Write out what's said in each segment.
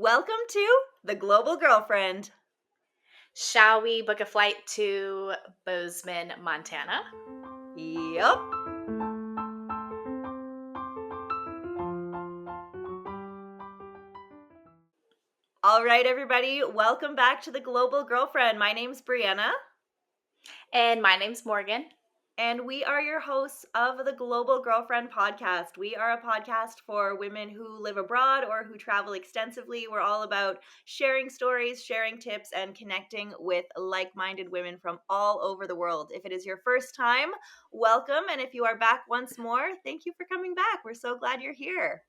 Welcome to The Global Girlfriend. Shall we book a flight to Bozeman, Montana? Yup. All right, everybody. Welcome back to The Global Girlfriend. My name's Brianna. And my name's Morgan. And we are your hosts of the Global Girlfriend podcast. We are a podcast for women who live abroad or who travel extensively. We're all about sharing stories, sharing tips, and connecting with like-minded women from all over the world. If it is your first time, welcome. And if you are back once more, thank you for coming back. We're so glad you're here.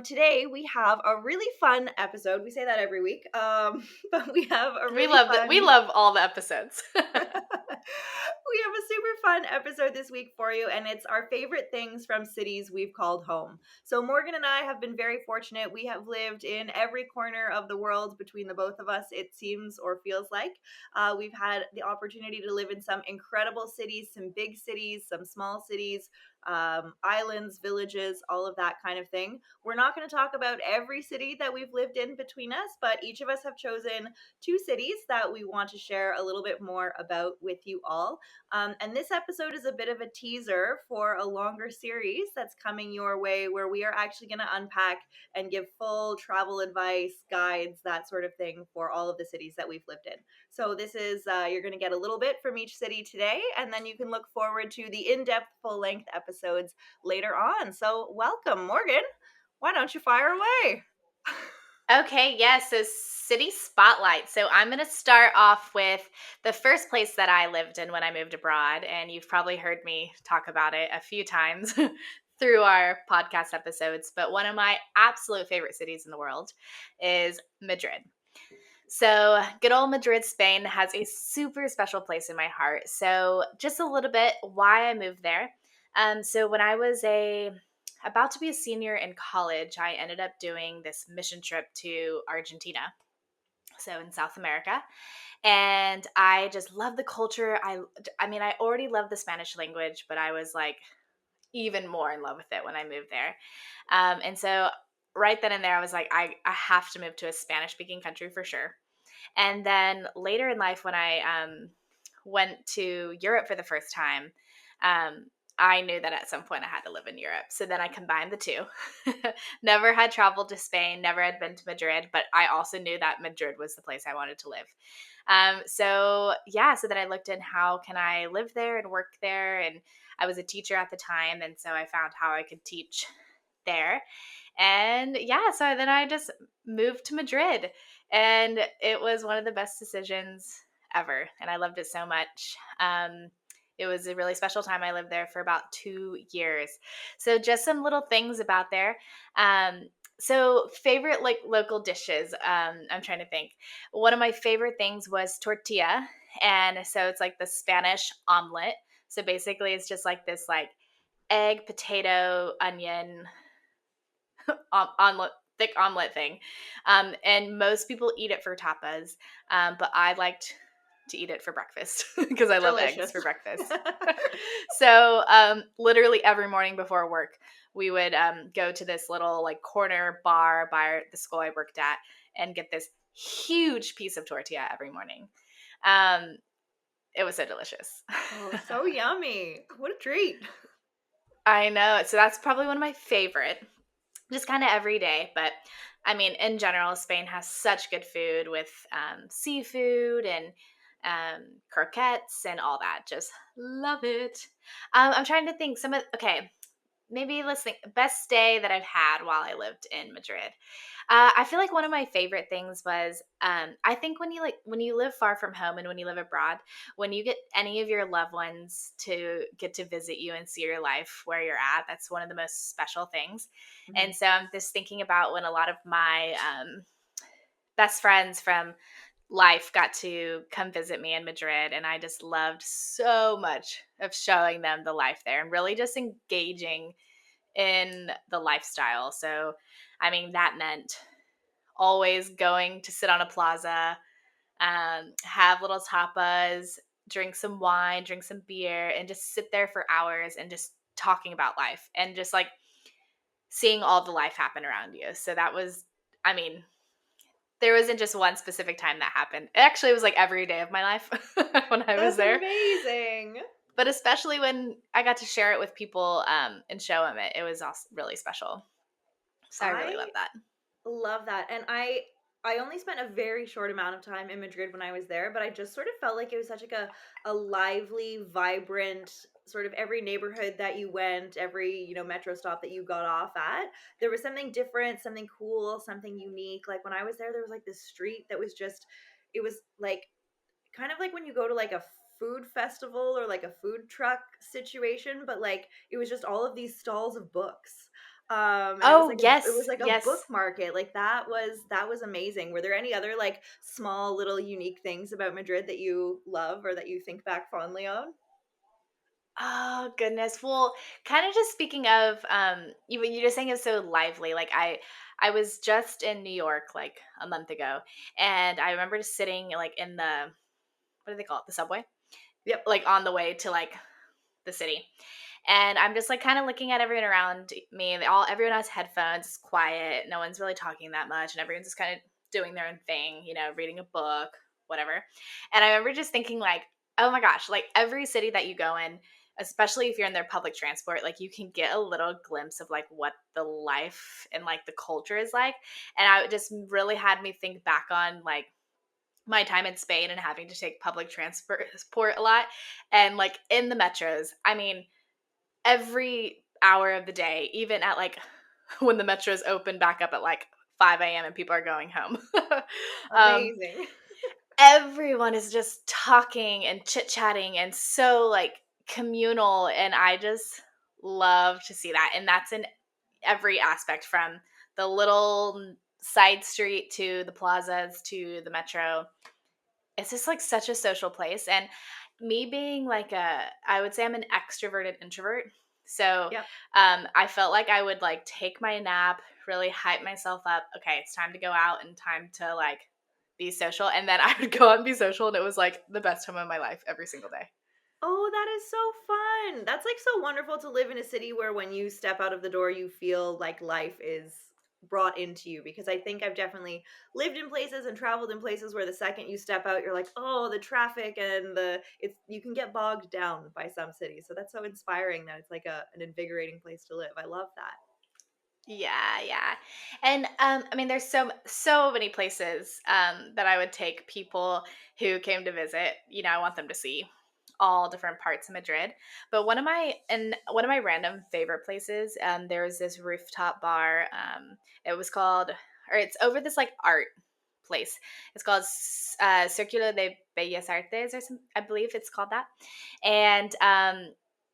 Today we have a really fun episode. We say that every week, but we have a really fun... We love all the episodes. We have a super fun episode this week for you, and it's our favorite things from cities we've called home. So Morgan and I have been very fortunate. We have lived in every corner of the world between the both of us, it seems or feels like. We've had the opportunity to live in some incredible cities, some big cities, some small cities, islands, villages, all of that kind of thing. We're not going to talk about every city that we've lived in between us, but each of us have chosen 2 cities that we want to share a little bit more about with you all. And this episode is a bit of a teaser for a longer series that's coming your way, where we are actually going to unpack and give full travel advice, guides, that sort of thing for all of the cities that we've lived in. So this is, you're going to get a little bit from each city today, and then you can look forward to the in-depth, full-length episodes later on. So welcome, Morgan. Why don't you fire away? Okay, yes, so city spotlight. So I'm going to start off with the first place that I lived in when I moved abroad, and you've probably heard me talk about it a few times through our podcast episodes, but one of my absolute favorite cities in the world is Madrid. So good old Madrid, Spain has a super special place in my heart. So just a little bit why I moved there. So when I was about to be a senior in college, I ended up doing this mission trip to Argentina, so in South America. And I just love the culture. I mean, I already love the Spanish language, but I was like even more in love with it when I moved there. And so right then and there, I was like, I have to move to a Spanish-speaking country for sure. And then later in life, when I went to Europe for the first time, I knew that at some point I had to live in Europe. So then I combined the two. Never had traveled to Spain, never had been to Madrid, but I also knew that Madrid was the place I wanted to live. So then I looked in how can I live there and work there. And I was a teacher at the time. And so I found how I could teach there. And so then I just moved to Madrid. And it was one of the best decisions ever. And I loved it so much. It was a really special time. I lived there for about 2 years. So just some little things about there. So favorite local dishes, I'm trying to think. One of my favorite things was tortilla. And so it's like the Spanish omelet. So basically it's just like this like egg, potato, onion, omelet, thick omelet thing. And most people eat it for tapas. But I liked to eat it for breakfast because I love eggs for breakfast. So literally every morning before work, we would go to this little like corner bar by the school I worked at and get this huge piece of tortilla every morning. It was so delicious. Oh, so yummy. What a treat. I know. So that's probably one of my favorite, just kind of every day. But I mean, in general, Spain has such good food with seafood and croquettes and all that. Just love it. I'm trying to think maybe let's think best day that I've had while I lived in Madrid. I feel like one of my favorite things was I think when you live far from home and when you live abroad, when you get any of your loved ones to get to visit you and see your life where you're at, that's one of the most special things. Mm-hmm. And so I'm just thinking about when a lot of my best friends from life got to come visit me in Madrid, and I just loved so much of showing them the life there and really just engaging in the lifestyle. So, I mean, that meant always going to sit on a plaza, have little tapas, drink some wine, drink some beer, and just sit there for hours and just talking about life and just like seeing all the life happen around you. So that was I mean, there wasn't just one specific time that happened. It actually was like every day of my life when I was That's there. amazing. But especially when I got to share it with people and show them it, it was also really special. So I really love I that. love that. And I only spent a very short amount of time in Madrid when I was there, but I just sort of felt like it was such like a lively, vibrant sort of every neighborhood that you went, every, metro stop that you got off at, there was something different, something cool, something unique. Like when I was there was like this street that was just it was like kind of like when you go to like a food festival or like a food truck situation, but like it was just all of these stalls of books. And it was Oh, like yes. a book Yes. market. Like that was amazing. Were there any other like small little unique things about Madrid that you love or that you think back fondly on? Oh, goodness. Well, kind of just speaking of, you're just saying it's so lively. Like I was just in New York like a month ago, and I remember just sitting like in the, what do they call it? The subway? Yep. Like on the way to like the city. And I'm just like kind of looking at everyone around me. Everyone has headphones, it's quiet, no one's really talking that much, and everyone's just kind of doing their own thing, reading a book, whatever. And I remember just thinking like, oh my gosh, like every city that you go in, especially if you're in their public transport, like you can get a little glimpse of like what the life and like the culture is like. And I just really had me think back on like my time in Spain and having to take public transport a lot. And like in the metros, I mean, every hour of the day, even at like when the metros open back up at like 5 a.m. and people are going home. um, Amazing. Everyone is just talking and chit chatting and so like communal. And I just love to see that. And that's in every aspect from the little side street to the plazas to the metro. It's just like such a social place. And me being like I would say I'm an extroverted introvert. So Yep. I felt like I would like take my nap, really hype myself up. Okay, it's time to go out and time to like be social. And then I would go out and be social. And it was like the best time of my life every single day. Oh, that is so fun. That's like so wonderful to live in a city where when you step out of the door, you feel like life is brought into you. Because I think I've definitely lived in places and traveled in places where the second you step out, you're like, oh, the traffic and you can get bogged down by some cities. So that's so inspiring that it's like an invigorating place to live. I love that. Yeah, yeah. And I mean there's so many places that I would take people who came to visit. I want them to see all different parts of Madrid. But one of my random favorite places, there was this rooftop bar. It was called, or it's over this like art place. It's called Círculo de Bellas Artes or some, I believe it's called that. And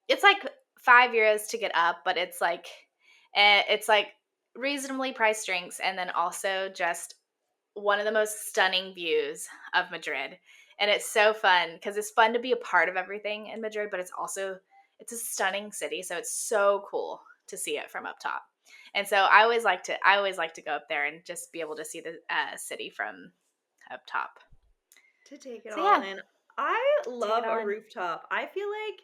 it's like €5 to get up, but it's like reasonably priced drinks, and then also just one of the most stunning views of Madrid. And it's so fun because it's fun to be a part of everything in Madrid, but it's a stunning city, so it's so cool to see it from up top. And so I always like to go up there and just be able to see the city from up top. To take it So all yeah, in. I take it love all a in. rooftop. I feel like,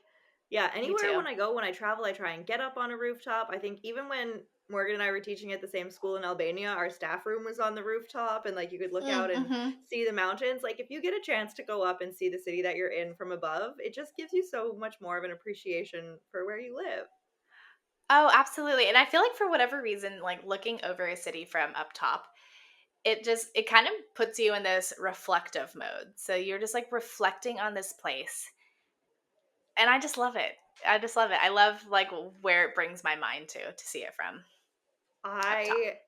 yeah, Me anywhere too. when I go, when I travel, I try and get up on a rooftop. I think even when Morgan and I were teaching at the same school in Albania, our staff room was on the rooftop and like you could look out and Mm-hmm. see the mountains. Like if you get a chance to go up and see the city that you're in from above, it just gives you so much more of an appreciation for where you live. Oh, absolutely. And I feel like for whatever reason, like looking over a city from up top, it kind of puts you in this reflective mode. So you're just like reflecting on this place. And I just love it. I just love it. I love like where it brings my mind to see it from up top. I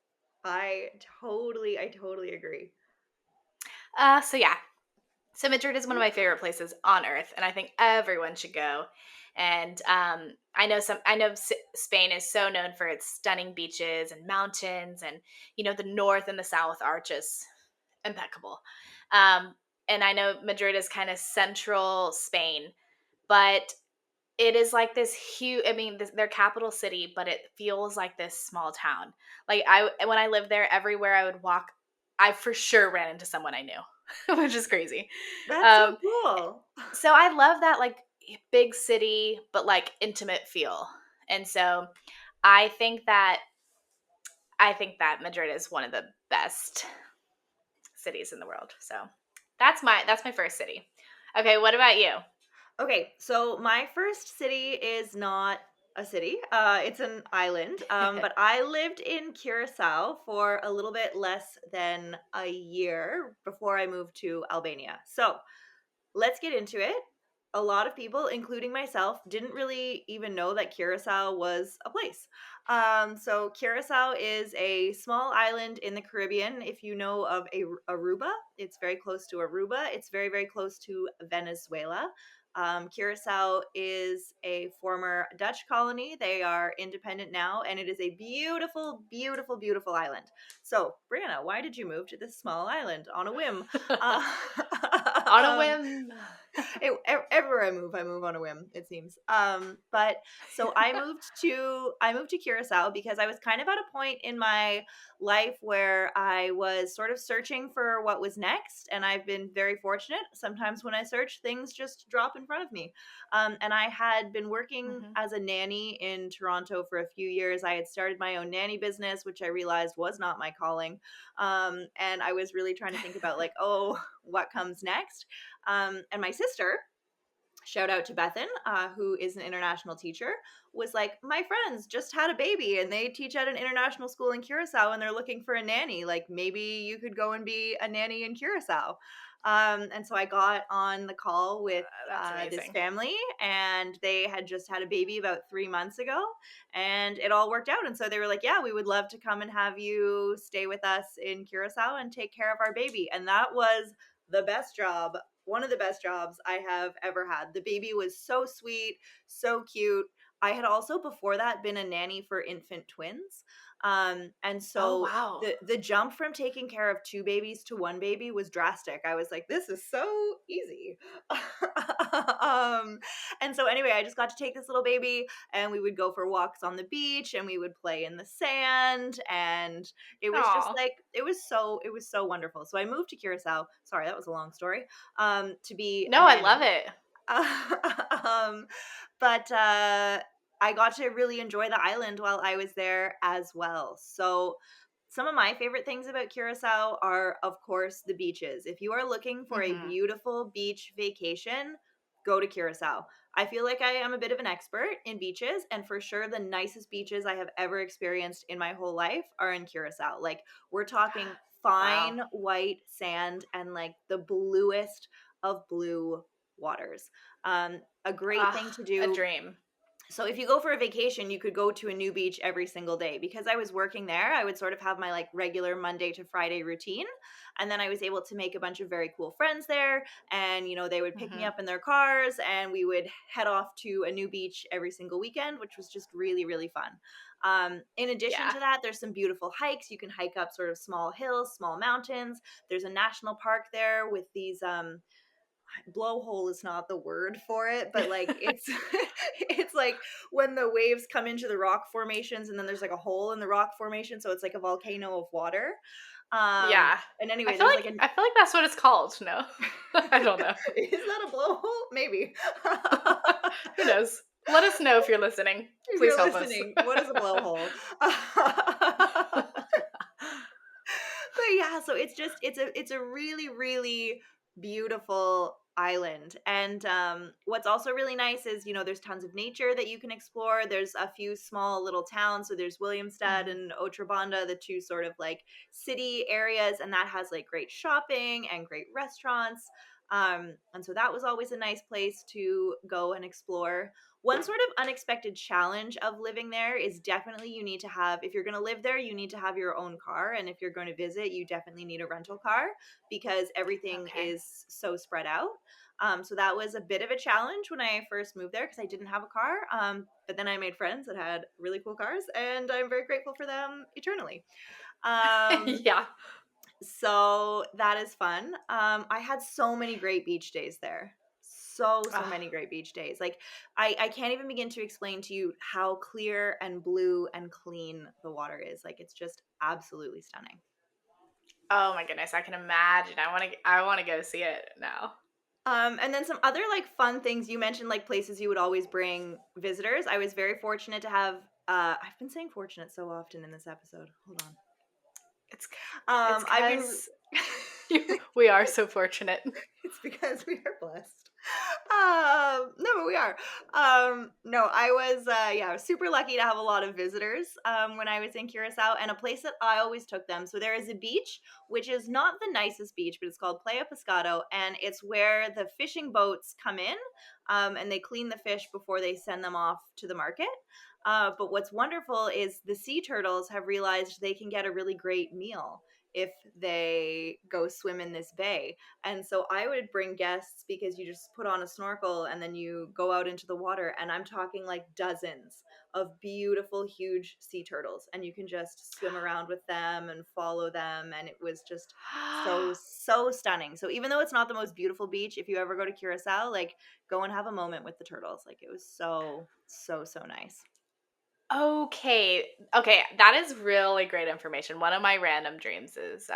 I totally agree. So yeah. So Madrid is one of my favorite places on earth, and I think everyone should go. And I know Spain is so known for its stunning beaches and mountains, and the north and the south are just impeccable. Um, and I know Madrid is kind of central Spain, but it is like this huge. I mean, their capital city, but it feels like this small town. Like when I lived there, everywhere I would walk, I for sure ran into someone I knew, which is crazy. That's so Um, cool. so I love that like big city, but like intimate feel. And so I think that I think that Madrid is one of the best cities in the world. So that's my first city. Okay, what about you? Okay, so my first city is not a city. It's an island. But I lived in Curacao for a little bit less than a year before I moved to Albania. So let's get into it. A lot of people, including myself, didn't really even know that Curacao was a place. So Curacao is a small island in the Caribbean. If you know of Aruba, it's very close to Aruba. It's very, very close to Venezuela. Curacao is a former Dutch colony. They are independent now, and it is a beautiful, beautiful, beautiful island. So, Brianna, why did you move to this small island on a whim? Uh, On a um, whim. everywhere I move on a whim, it seems. But so I moved to Curacao because I was kind of at a point in my life where I was sort of searching for what was next, and I've been very fortunate. Sometimes when I search, things just drop in front of me. And I had been working Hmm. as a nanny in Toronto for a few years. I had started my own nanny business, which I realized was not my calling. And I was really trying to think about like, oh, what comes next? And my sister, shout out to Bethan, who is an international teacher, was like, my friends just had a baby and they teach at an international school in Curacao and they're looking for a nanny. Like maybe you could go and be a nanny in Curacao. And so I got on the call with That's this amazing. family, and they had just had a baby about 3 months ago, and it all worked out. And so they were like, yeah, we would love to come and have you stay with us in Curacao and take care of our baby. And that was the best job, one of the best jobs I have ever had. The baby was so sweet, so cute. I had also before that been a nanny for infant twins. And Oh, so wow. the jump from taking care of two babies to one baby was drastic. I was like, this is so easy. um, and so anyway, I just got to take this little baby, and we would go for walks on the beach, and we would play in the sand, and it was just Oh. like it was so wonderful. So I moved to Curacao. Sorry, that was a long story. To be a No, I love nanny. it. um, but I got to really enjoy the island while I was there as well. So some of my favorite things about Curacao are, of course, the beaches. If you are looking for a Hmm. beautiful beach vacation, go to Curacao. I feel like I am a bit of an expert in beaches, and for sure, the nicest beaches I have ever experienced in my whole life are in Curacao. Like, we're talking Wow. fine white sand and like the bluest of blue waters. A great Ah, thing to a do. dream. So if you go for a vacation, you could go to a new beach every single day. Because I was working there, I would sort of have my like regular Monday to Friday routine. And then I was able to make a bunch of very cool friends there. And, you know, they would pick me Hmm. up in their cars and we would head off to a new beach every single weekend, which was just really, really fun. In addition Yeah. to that, there's some beautiful hikes. You can hike up sort of small hills, small mountains. There's a national park there with these blowhole is not the word for it, but like it's it's like when the waves come into the rock formations and then there's like a hole in the rock formation, so it's like a volcano of water. Yeah. And I anyway, feel there's like like an I feel like that's what it's called. No. I don't know. is that a blowhole? Maybe. Who knows? Let us know if you're listening. If Please you're help us. listening, what is a blowhole? But yeah, so it's a really, really beautiful island. And what's also really nice is, you know, there's tons of nature that you can explore. There's a few small little towns. So there's Williamstad Mhm. and Otrabanda, the two sort of like city areas, and that has like great shopping and great restaurants. And so that was always a nice place to go and explore. One sort of unexpected challenge of living there is definitely you need to have, if you're going to live there, you need to have your own car. And if you're going to visit, you definitely need a rental car because everything Okay. is so spread out. So that was a bit of a challenge when I first moved there because I didn't have a car. But then I made friends that had really cool cars, and I'm very grateful for them eternally. Um, Yeah. so that is fun. I had so many great beach days there. So Ah. many great beach days. Like I can't even begin to explain to you how clear and blue and clean the water is. Like it's just absolutely stunning. Oh my goodness, I can imagine. I want to go see it now. And then some other like fun things you mentioned, like places you would always bring visitors. I was very fortunate to have I've been saying fortunate so often in this episode. Hold on. It's I've been. because we are so fortunate. It's because we are blessed. No, but we are. No, I was, yeah, I was super lucky to have a lot of visitors when I was in Curacao, and a place that I always took them. So there is a beach, which is not the nicest beach, but it's called Playa Pescado, and it's where the fishing boats come in, and they clean the fish before they send them off to the market. But what's wonderful is the sea turtles have realized they can get a really great meal if they go swim in this bay. And so I would bring guests because you just put on a snorkel and then you go out into the water. And I'm talking like dozens of beautiful, huge sea turtles. And you can just swim around with them and follow them. And it was just so stunning. So even though it's not the most beautiful beach, if you ever go to Curacao, like go and have a moment with the turtles. Like it was so nice. Okay. Okay, that is really great information. One of my random dreams is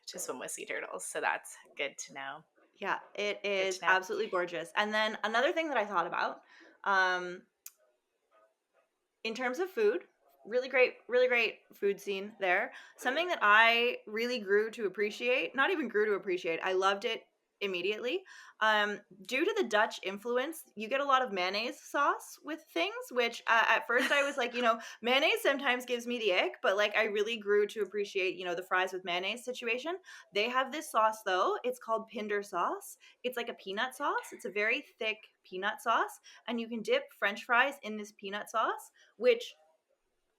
to swim with sea turtles, so that's good to know. Yeah, it Good is to know. absolutely gorgeous. And then another thing that I thought about, um, in terms of food, really great food scene there. Something that I really grew to appreciate, not even grew to appreciate, I loved it immediately. Due to the Dutch influence, you get a lot of mayonnaise sauce with things, which at first I was like, mayonnaise sometimes gives me the ick, but like I really grew to appreciate, the fries with mayonnaise situation. They have this sauce though, it's called pinder sauce. It's like a peanut sauce, it's a very thick peanut sauce, and you can dip French fries in this peanut sauce, which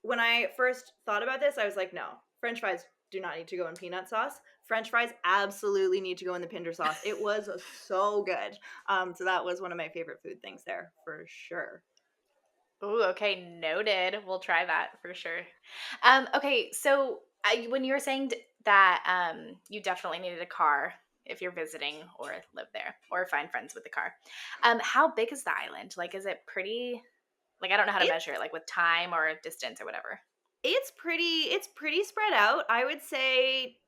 when I first thought about this, I was like, no, French fries do not need to go in peanut sauce. French fries absolutely need to go in the pinder sauce. It was so good. So that was one of my favorite food things there for sure. Ooh, okay, noted. We'll try that for sure. Okay, so when you were saying that you definitely needed a car if you're visiting or live there or find friends with the car, how big is the island? Like, is it pretty? Like, I don't know how to It's measure it, like with time or distance or whatever. it's pretty spread out. I would say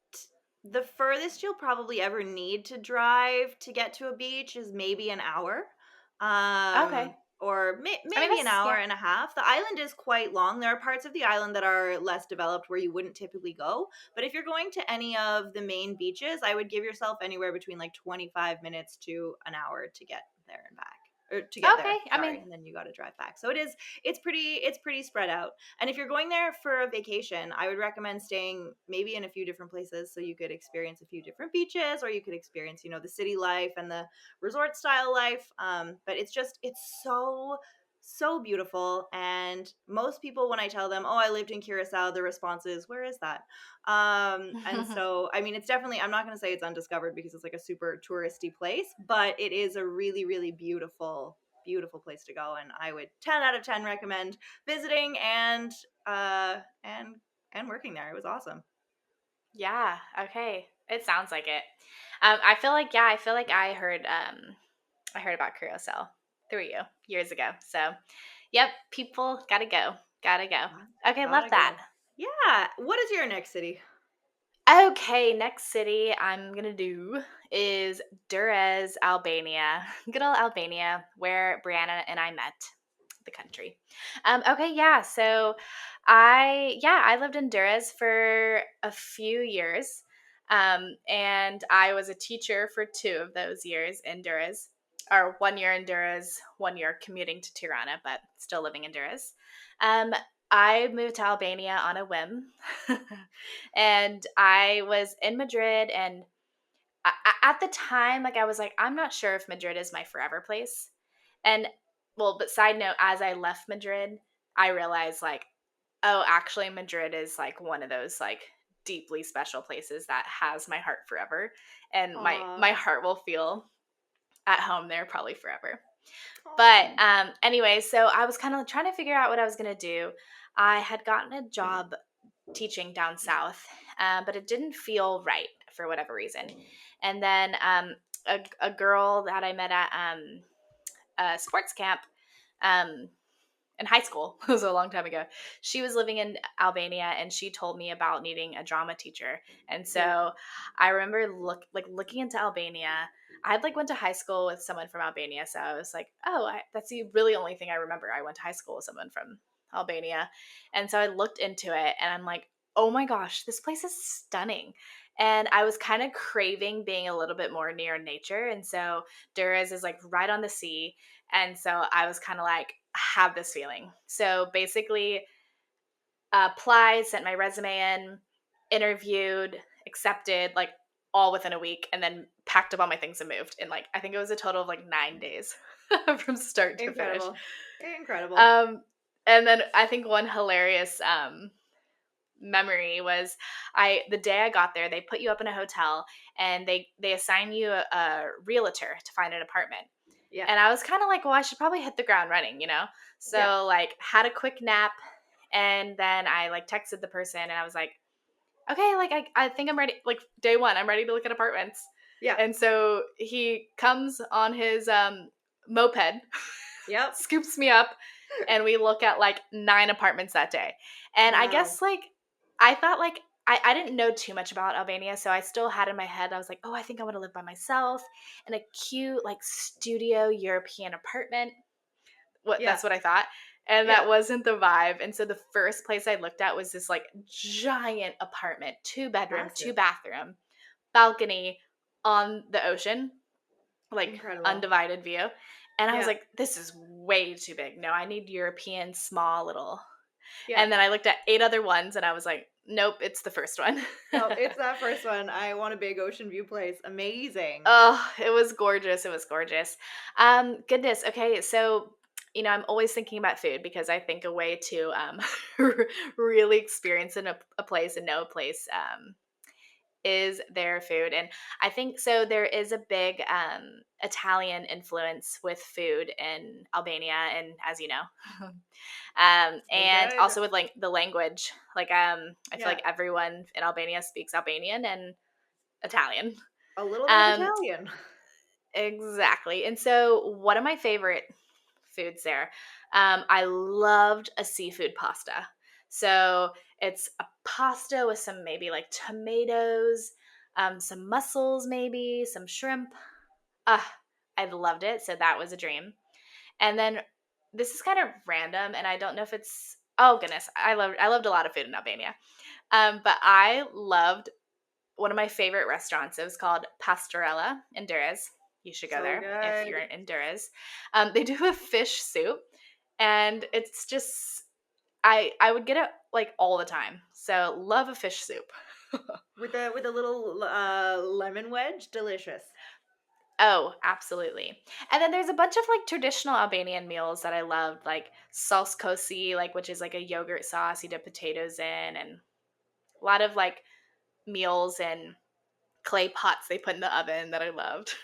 the furthest you'll probably ever need to drive to get to a beach is maybe an hour. Okay, Or I mean maybe an that's hour yeah. and a half. The island is quite long. There are parts of the island that are less developed where you wouldn't typically go. But if you're going to any of the main beaches, I would give yourself anywhere between like 25 minutes to an hour to get there and back. Or to get Okay, there, I mean sorry, and then you got to drive back. So it's pretty spread out. And if you're going there for a vacation, I would recommend staying maybe in a few different places so you could experience a few different beaches, or you could experience, the city life and the resort style life. But it's so beautiful. And most people, when I tell them, oh, I lived in Curacao, the response is, where is that? And so, I mean, it's definitely, I'm not going to say it's undiscovered because it's like a super touristy place, but it is a really, really beautiful place to go. And I would 10 out of 10 recommend visiting uh, and, and working there. It was awesome. yeah, okay. It sounds like it. I feel like I heard about Curacao through you years ago. So, yep, people gotta go. Gotta go. Okay, love Gotta that. go. Yeah. What is your next city? Okay, next city I'm gonna do is Durrës, Albania. Good old Albania, where Brianna and I met the country. Okay, yeah. So I lived in Durrës for a few years. And I was a teacher for 2 of those years in Durrës. Or 1 year in Durrës, 1 year commuting to Tirana, but still living in Durrës. Um, I moved to Albania on a whim. And I was in Madrid, and at the time, like I was like, I'm not sure if Madrid is my forever place. And well, but side note, as I left Madrid, I realized like, oh, actually Madrid is like one of those like deeply special places that has my heart forever. And my Aw. my heart will feel at home there probably forever. But Aw. anyway, so I was kind of trying to figure out what I was gonna do. I had gotten a job teaching down south, but it didn't feel right for whatever reason. And then a girl that I met at a sports camp um, in high school, it was a long time ago, she was living in Albania, and she told me about needing a drama teacher. And Yeah. so I remember looking into Albania. I had like went to high school with someone from Albania, so I was like, oh, that's the really only thing I remember. I went to high school with someone from Albania. And so I looked into it and I'm like, oh my gosh, this place is stunning. And I was kind of craving being a little bit more near nature. And so Durrës is like right on the sea. And so I was kind of like, I have this feeling. So basically, applied, sent my resume in, interviewed, accepted, like all within a week, and then packed up all my things and moved. In like, I think it was a total of like 9 days from start to finish. Incredible. Incredible. Um, and then I think one hilarious memory was the day I got there, they put you up in a hotel and they assign you a realtor to find an apartment. Yeah. And I was kind of like, well, I should probably hit the ground running, you know? Yeah. So like had a quick nap and then I like texted the person and I was like, okay, like I think I'm ready. Like day one, I'm ready to look at apartments. Yeah. And so he comes on his moped, Yep. scoops me up, and we look at like 9 apartments that day. And I Wow. guess like I thought like I didn't know too much about Albania, so I still had in my head, I was like, oh, I think I want to live by myself in a cute like studio European apartment. Yeah. That's what I thought. And Yeah. that wasn't the vibe. And so the first place I looked at was this like giant apartment, 2 bedroom, Massive. 2 bathroom, balcony on the ocean, like Incredible. undivided view. And I was Yeah. like, this is way too big. No, I need European, small, little. Yeah. And then I looked at 8 other ones and I was like, nope, it's the first one. No, it's that first one. I want a big ocean view place. Amazing. Oh, it was gorgeous. It was gorgeous. Goodness. Okay, so I'm always thinking about food because I think a way to really experience a place and know a place is their food, and I think so. There is a big Italian influence with food in Albania, and as you know, So and good. also with like the language. Like I feel Yeah. like everyone in Albania speaks Albanian and Italian. A little bit of Um, Italian. Exactly. And so, one of my favorite foods there, I loved a seafood pasta. So, it's a pasta with some maybe like tomatoes, some mussels, maybe some shrimp. Ah, I loved it. So, that was a dream. And then, this is kind of random, and I don't know if it's. Oh goodness, I loved a lot of food in Albania, but I loved one of my favorite restaurants. It was called Pastorella in Durrës. You should go So there if you're good. in Durrës. They do a fish soup, and it's just I would get it like all the time. So love a fish soup. With a little lemon wedge. Delicious. Oh, absolutely. And then there's a bunch of like traditional Albanian meals that I loved, like sauce kosi, like which is like a yogurt sauce you dip potatoes in, and a lot of like meals and clay pots they put in the oven that I loved.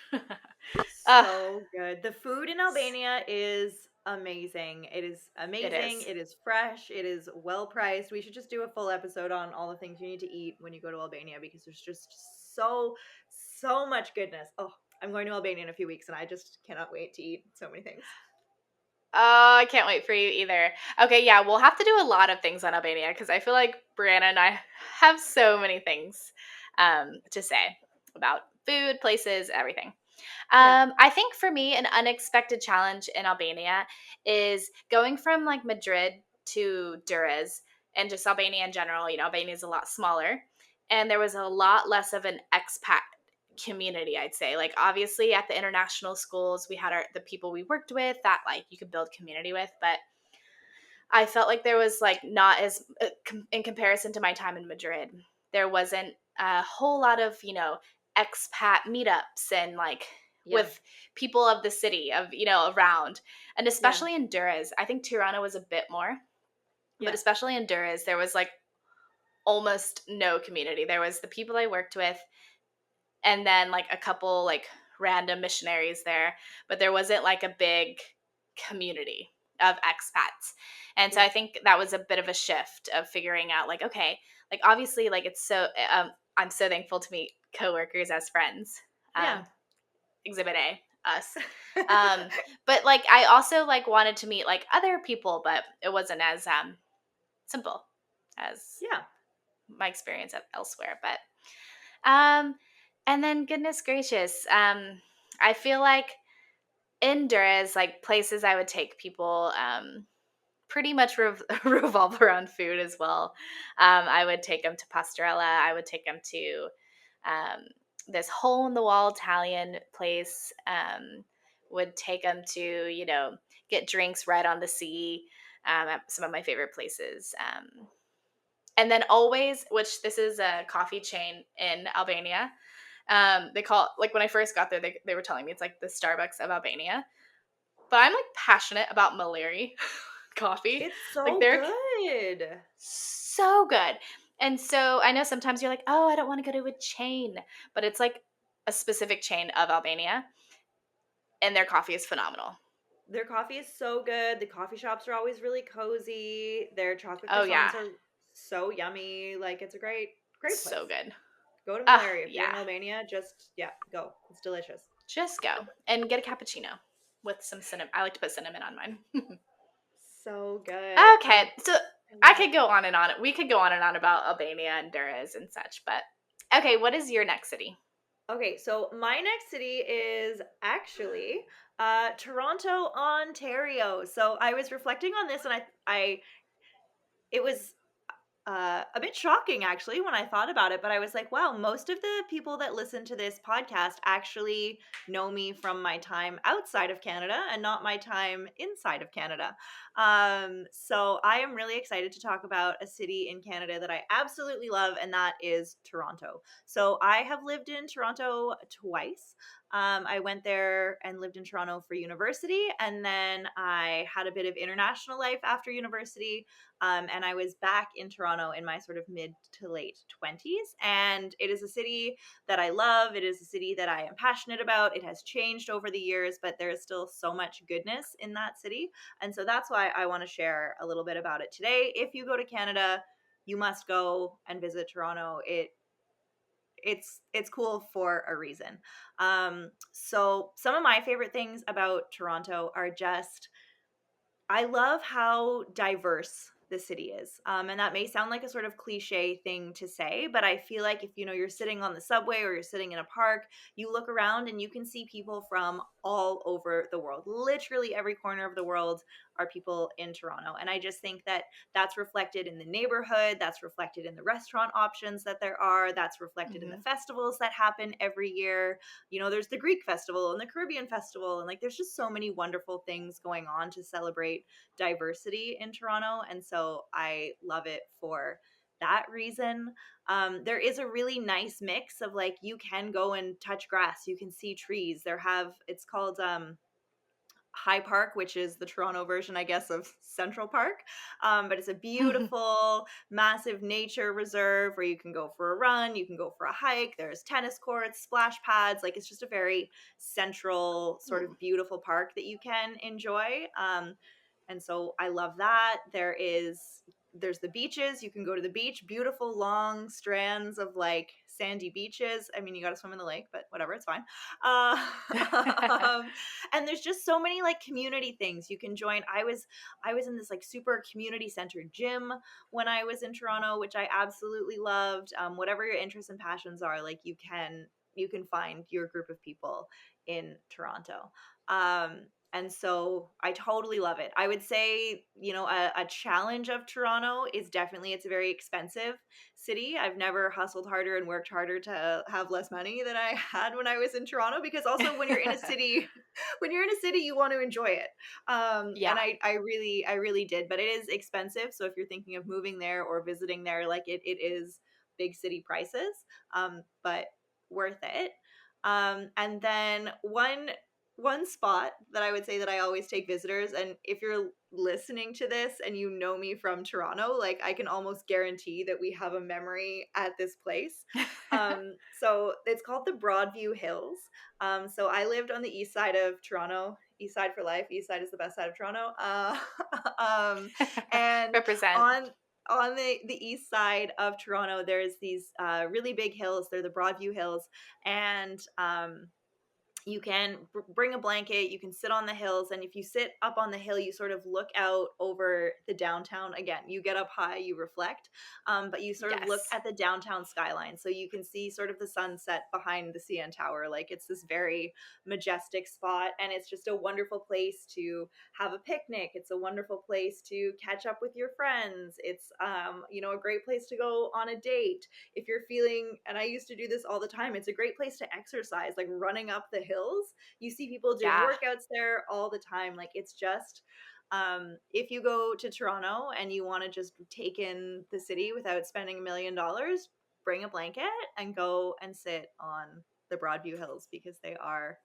Ah, So good. The food in Albania is amazing. It is it amazing. is. It is fresh. It is well priced. We should just do a full episode on all the things you need to eat when you go to Albania because there's just so much goodness. Oh, I'm going to Albania in a few weeks and I just cannot wait to eat so many things. Oh, I can't wait for you either. Okay, yeah, we'll have to do a lot of things on Albania because I feel like Brianna and I have so many things to say about food, places, everything. Yeah. I think for me, an unexpected challenge in Albania is going from like Madrid to Durrës and just Albania in general. Albania is a lot smaller, and there was a lot less of an expat community, I'd say. Like obviously at the international schools, we had the people we worked with that like you could build community with, but I felt like there was like not as in comparison to my time in Madrid. There wasn't a whole lot of, expat meetups and like Yeah. with people of the city of, around. And Yeah. especially in Durrës, I think Tirana was a bit more, but Yeah. especially in Durrës, there was like almost no community. There was the people I worked with and then like a couple like random missionaries there, but there wasn't like a big community of expats. And so Yeah. I think that was a bit of a shift of figuring out like, okay, like obviously like it's so I'm so thankful to meet coworkers as friends. Yeah. Exhibit A, us. But like I also like wanted to meet like other people, but it wasn't as simple as Yeah. my experience elsewhere. But um and then goodness gracious, I feel like in Durrës, like places I would take people pretty much revolve around food as well. I would take them to Pastorella. I would take them to um, this hole in the wall Italian place. Would take them to, get drinks right on the sea at some of my favorite places. And then always, which this is a coffee chain in Albania. They call, like, when I first got there, they were telling me it's like the Starbucks of Albania. But I'm like passionate about Maleri coffee. It's Like, so they're good. so good. And so I know sometimes you're like, oh, I don't want to go to a chain, but it's like a specific chain of Albania, and their coffee is phenomenal. Their coffee is so good. The coffee shops are always really cozy. Their chocolate Oh yeah, croissants are so yummy. Like it's a great so place. good. Go to Ah, Malaria if you're in yeah. Albania. Just yeah, go. It's delicious. Just go and get a cappuccino with some cinnamon. I like to put cinnamon on mine. So good. Okay, so I I love could it. go on and on. We could go on and on about Albania and Durrës and such, but okay, what is your next city? Okay, so my next city is actually Toronto, Ontario. So I was reflecting on this and I it was a bit shocking actually when I thought about it, but I was like, wow, most of the people that listen to this podcast actually know me from my time outside of Canada and not my time inside of Canada. So I am really excited to talk about a city in Canada that I absolutely love, and that is Toronto. So I have lived in Toronto twice. I went there and lived in Toronto for university, and then I had a bit of international life after university. And I was back in Toronto in my sort of mid to late 20s. And it is a city that I love. It is a city that I am passionate about. It has changed over the years, but there is still so much goodness in that city. And so that's why I want to share a little bit about it today. If you go to Canada, you must go and visit Toronto. It's cool for a reason. So some of my favorite things about Toronto are just I love how diverse the city is. And that may sound like a sort of cliche thing to say, but I feel like if you're sitting on the subway or you're sitting in a park, you look around and you can see people from all over the world. Literally every corner of the world are people in Toronto. And I just think that that's reflected in the neighborhood, that's reflected in the restaurant options that there are, that's reflected in the Hmm. festivals that happen every year. There's the Greek festival and the Caribbean festival, and like there's just so many wonderful things going on to celebrate diversity in Toronto. And so I love it for that reason. There is a really nice mix of like you can go and touch grass, you can see trees. It's called High Park, which is the Toronto version, I guess, of Central Park. But it's a beautiful, massive nature reserve where you can go for a run, you can go for a hike. There's tennis courts, splash pads. Like it's just a very central, sort of beautiful park that you can enjoy. And so I love that. There's the beaches. You can go to the beach, beautiful long strands of like sandy beaches. I mean, you got to swim in the lake, but whatever, it's fine. Uh, um, and there's just so many like community things you can join. I was in this like super community centered gym when I was in Toronto, which I absolutely loved. Whatever your interests and passions are, like you can find your group of people in Toronto. And so I totally love it. I would say, a challenge of Toronto is definitely it's a very expensive city. I've never hustled harder and worked harder to have less money than I had when I was in Toronto, because also when you're in a city, when you're in a city, you want to enjoy it. And Yeah. I really did, but it is expensive. So if you're thinking of moving there or visiting there, like it is big city prices, but worth it. And then one spot that I would say that I always take visitors, and if you're listening to this and you know me from Toronto, like I can almost guarantee that we have a memory at this place. So it's called the Broadview Hills. So I lived on the east side of Toronto. East side for life. East side is the best side of Toronto. Um, and Represent. on the east side of Toronto, there's these really big hills. They're the Broadview Hills, and You can bring a blanket, you can sit on the hills, and if you sit up on the hill, you sort of look out over the downtown. Again, you get up high, you reflect, but you sort of look Yes. at the downtown skyline, so you can see sort of the sunset behind the CN Tower. Like, it's this very majestic spot, and it's just a wonderful place to have a picnic. It's a wonderful place to catch up with your friends. It's a great place to go on a date if you're feeling, and I used to do this all the time, it's a great place to exercise, like running up the hills. You see people doing Yeah. workouts there all the time. Like, it's just if you go to Toronto and you want to just take in the city without spending $1 million, bring a blanket and go and sit on the Broadview Hills because they are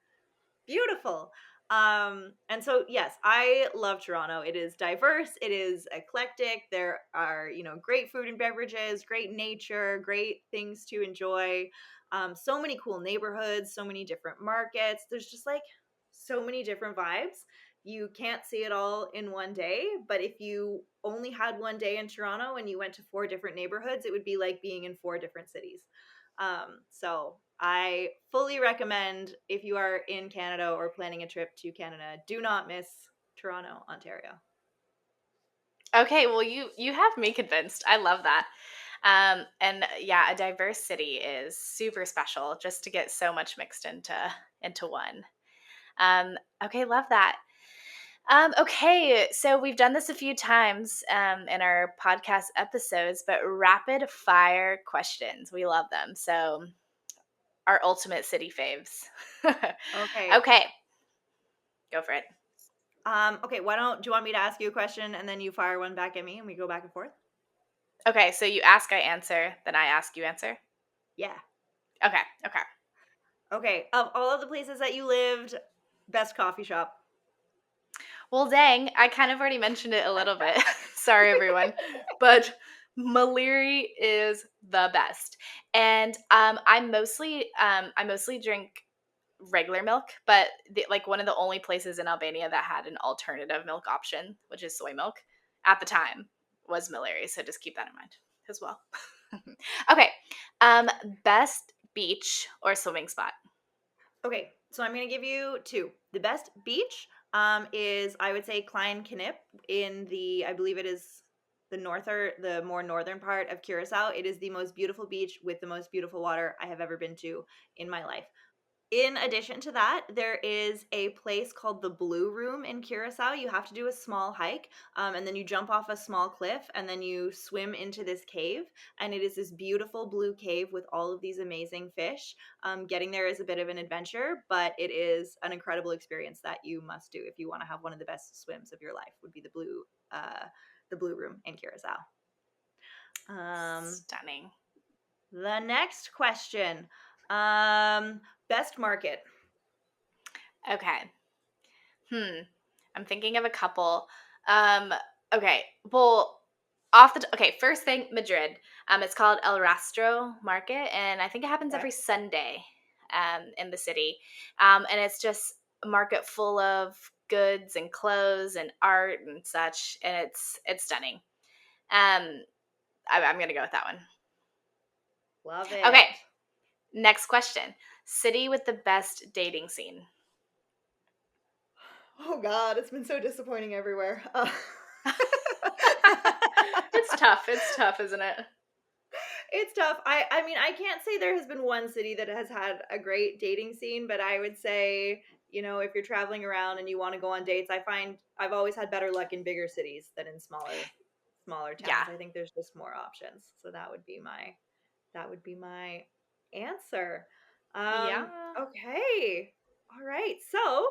beautiful. And so yes, I love Toronto. It is diverse, it is eclectic. There are, great food and beverages, great nature, great things to enjoy. So many cool neighborhoods, so many different markets. There's just like so many different vibes. You can't see it all in one day, but if you only had one day in Toronto and you went to 4 different neighborhoods, it would be like being in 4 different cities. So I fully recommend, if you are in Canada or planning a trip to Canada, do not miss Toronto, Ontario. Okay, well you have me convinced. I love that. And yeah, a diverse city is super special just to get so much mixed into one. Okay, love that. Okay, so we've done this a few times in our podcast episodes, but rapid fire questions. We love them. So, our ultimate city faves. Okay. Okay, go for it. Okay, do you want me to ask you a question and then you fire one back at me and we go back and forth? Okay, so you ask, I answer, then I ask, you answer. Yeah. Okay, okay. Okay, of all of the places that you lived, best coffee shop. Well, dang, I kind of already mentioned it a little bit. Sorry, everyone. But Maliri is the best. And I mostly drink regular milk, but like one of the only places in Albania that had an alternative milk option, which is soy milk, at the time was Maliri. So just keep that in mind as well. Okay. Best beach or swimming spot. Okay, so I'm going to give you 2. The best beach is, I would say, Klein Knip in I believe it is the more northern part of Curacao. It is the most beautiful beach with the most beautiful water I have ever been to in my life. In addition to that, there is a place called the Blue Room in Curacao. You have to do a small hike, and then you jump off a small cliff, and then you swim into this cave. And it is this beautiful blue cave with all of these amazing fish. Getting there is a bit of an adventure, but it is an incredible experience that you must do if you want to have one of the best swims of your life. Would be the Blue Room in Curacao. Stunning. The next question. Best market. Okay. I'm thinking of a couple. Um, okay. Well, okay, first thing, Madrid. It's called El Rastro Market, and I think it happens Okay. every Sunday in the city. And it's just a market full of goods and clothes and art and such, and it's stunning. I'm gonna go with that one. Love Okay, it. next question. City with the best dating scene. Oh God, it's been so disappointing everywhere. It's tough. It's tough, isn't it? It's tough. I mean, I can't say there has been one city that has had a great dating scene, but I would say, if you're traveling around and you want to go on dates, I find I've always had better luck in bigger cities than in smaller Yeah. towns. I think there's just more options. So that would be my answer. Yeah. Okay. All right. So,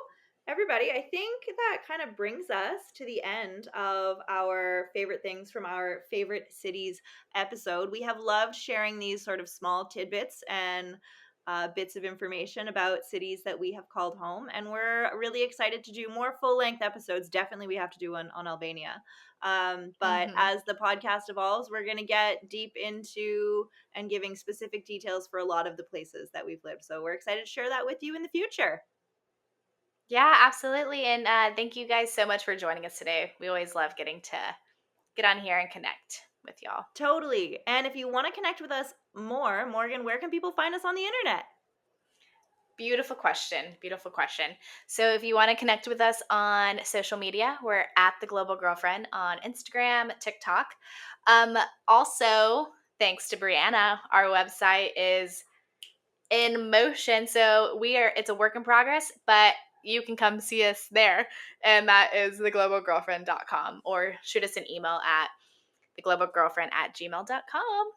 everybody, I think that kind of brings us to the end of our favorite things from our favorite cities episode. We have loved sharing these sort of small tidbits and bits of information about cities that we have called home. And we're really excited to do more full length episodes. Definitely, we have to do one on Albania. But Mm-hmm. as the podcast evolves, we're going to get deep into and giving specific details for a lot of the places that we've lived. So we're excited to share that with you in the future. Yeah, absolutely. And thank you guys so much for joining us today. We always love getting to get on here and connect with y'all. Totally. And if you want to connect with us more, Morgan, where can people find us on the internet? Beautiful question. Beautiful question. So, if you want to connect with us on social media, we're at The Global Girlfriend on Instagram, TikTok. Um, Also, thanks to Brianna, our website is in motion. So, it's a work in progress, but you can come see us there. And that is theglobalgirlfriend.com, or shoot us an email at theglobalgirlfriend@gmail.com.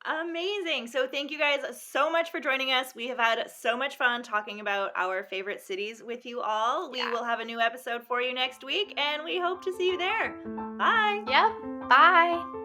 Amazing. So thank you guys so much for joining us. We have had so much fun talking about our favorite cities with you all. We Yeah. will have a new episode for you next week, and we hope to see you there. Bye. Yep. Bye.